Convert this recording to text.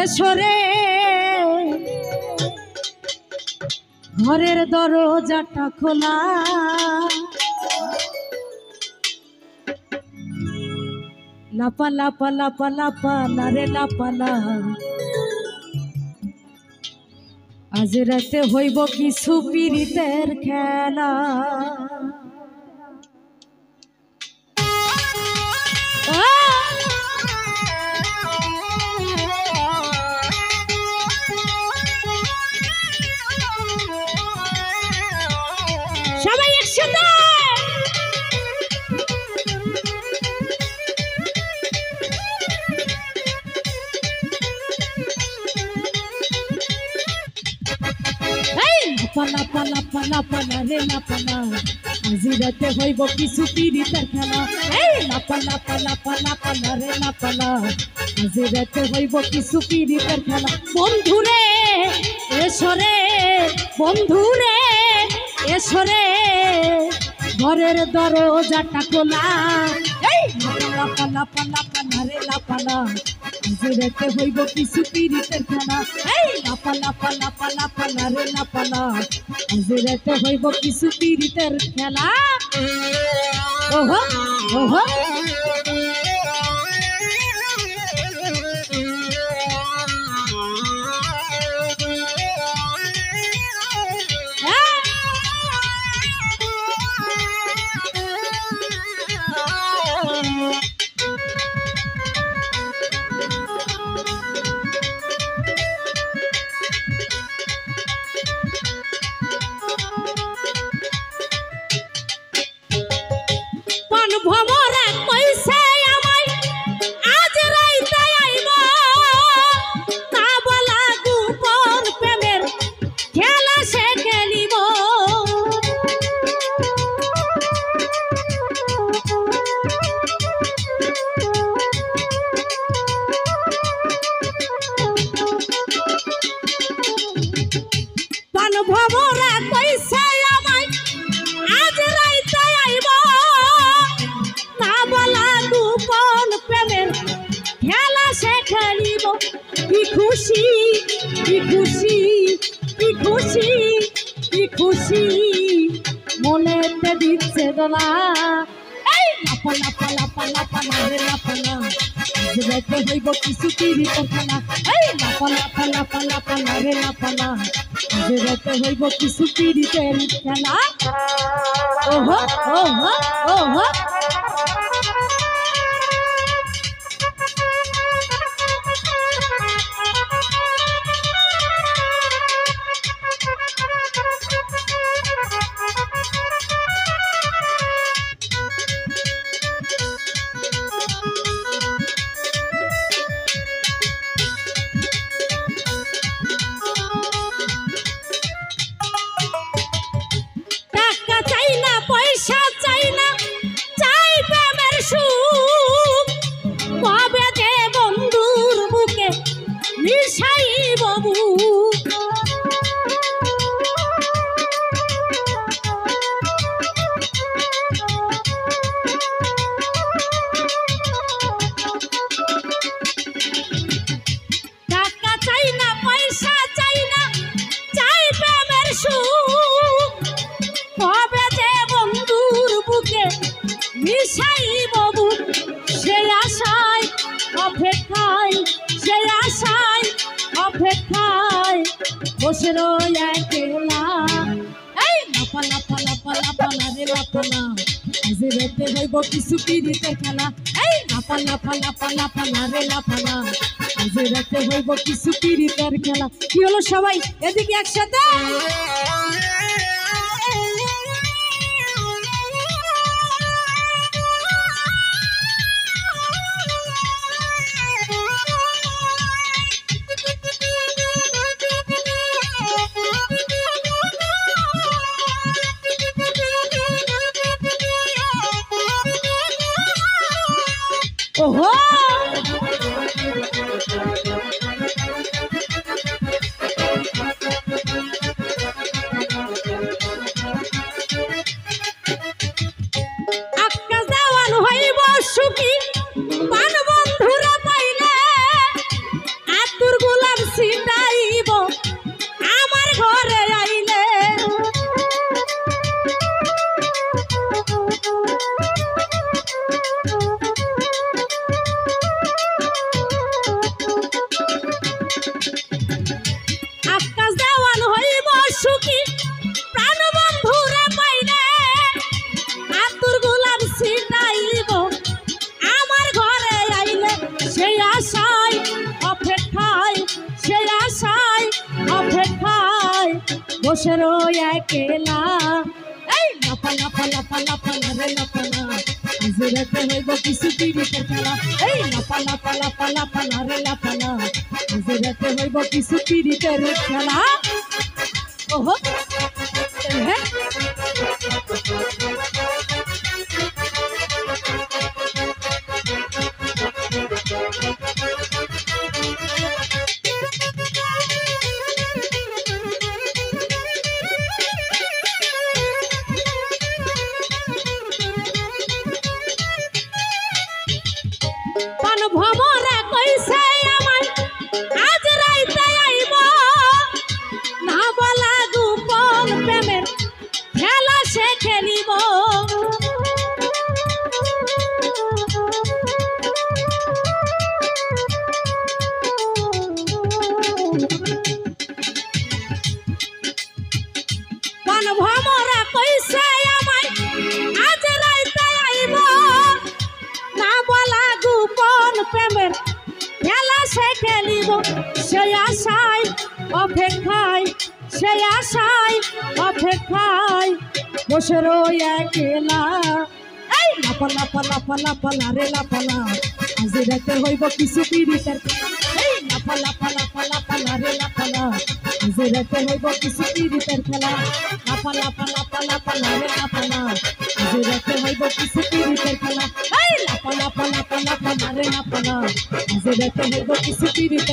এসরে ঘরের দরজাটা খোলা, লাপা লাপা লাপা লাপা লারে লাপালা, আজ রাতে হইব কিছু পীড়িতের খেলা। সবাই একসাথে পালা পালা পালা পালা রে লাপালা, আজি রাতে হইব কিছু পীড়িতের খেলা। এই লাপালা পালা পালা পালা রে লাপালা, আজি রাতে হইব কিছু পীড়িতের খেলা। বন্ধুরে এসরে, বন্ধুরে এসরে ঘরের দরজাটা খোলা। এই লাপালা পালা পালা পালা রে লাপালা, আজি রাতে হইব কিছু পীড়িতের খেলা। এই লাপালা পালা পালা পালা রে লাপালা, আজি রাতে হইব কিছু পীড়িতের খেলা। ওহো ওহো খুশি কি খুশি কি খুশি কি খুশি মনেতে দিচ্ছে দোলা। এই লাপা লাপা লাপা লাপা রে লাপালা, আজ রাতে হইব কিছু পীড়িতের খেলা। এই লাপা লাপা লাপা লাপা রে লাপালা, আজ রাতে হইব কিছু পীড়িতের খেলা। ওহো ওহো ওহো বসে রই একলা। এই লাপা লাপা লাপা লাপা রে লাপালা, আজ রাতে হইব কিছু পীড়িতের খেলা। এই লাপা লাপা লাপা লাপা রে লাপালা, আজ রাতে হইব কিছু পীড়িতের খেলা। কি হলো সবাই এদিকে একসাথে? ওহো সুখী পান বন্ধুরা পাইলে আতুর বসে রই একলা এই লাপা লাপা লাপা লাপা রে লাপা না আজ রাতে হইব কিছু পিরিতের খেলা এই লাপা লাপা লাপা লাপা রে লাপা না আজ রাতে হইব কিছু পিরিতের খেলা ওহো হ্যাঁ ভমরা কইছে আমায় আজ রাইতে আইব না বলা গোপন প্রেমের খেলা সে খেলিব কোন ভমরা কইছে আমায় আজ রাইতে আইব না বলা গোপন প্রেমের খেলা সে খেলিব সেই আশায় অপেক্ষায় সেই আশায় অপেক্ষায় বসে রই একলা এই লাপা লাপা লাপা লাপা রে লাপা না আজ রাতে হইব কিছু পিরিতের এই লাপা লাপা লাপা লাপা রে লাপা না আজ রাতে হইব কিছু পিরিতের খেলা লাপা লাপা লাপা লাপা রে লাপা না আজ রাতে হইব কিছু পিরিতের খেলা এই লাপা লাপা লাপা লাপা রে লাপা না আজ রাতে হইব কিছু পিরিতের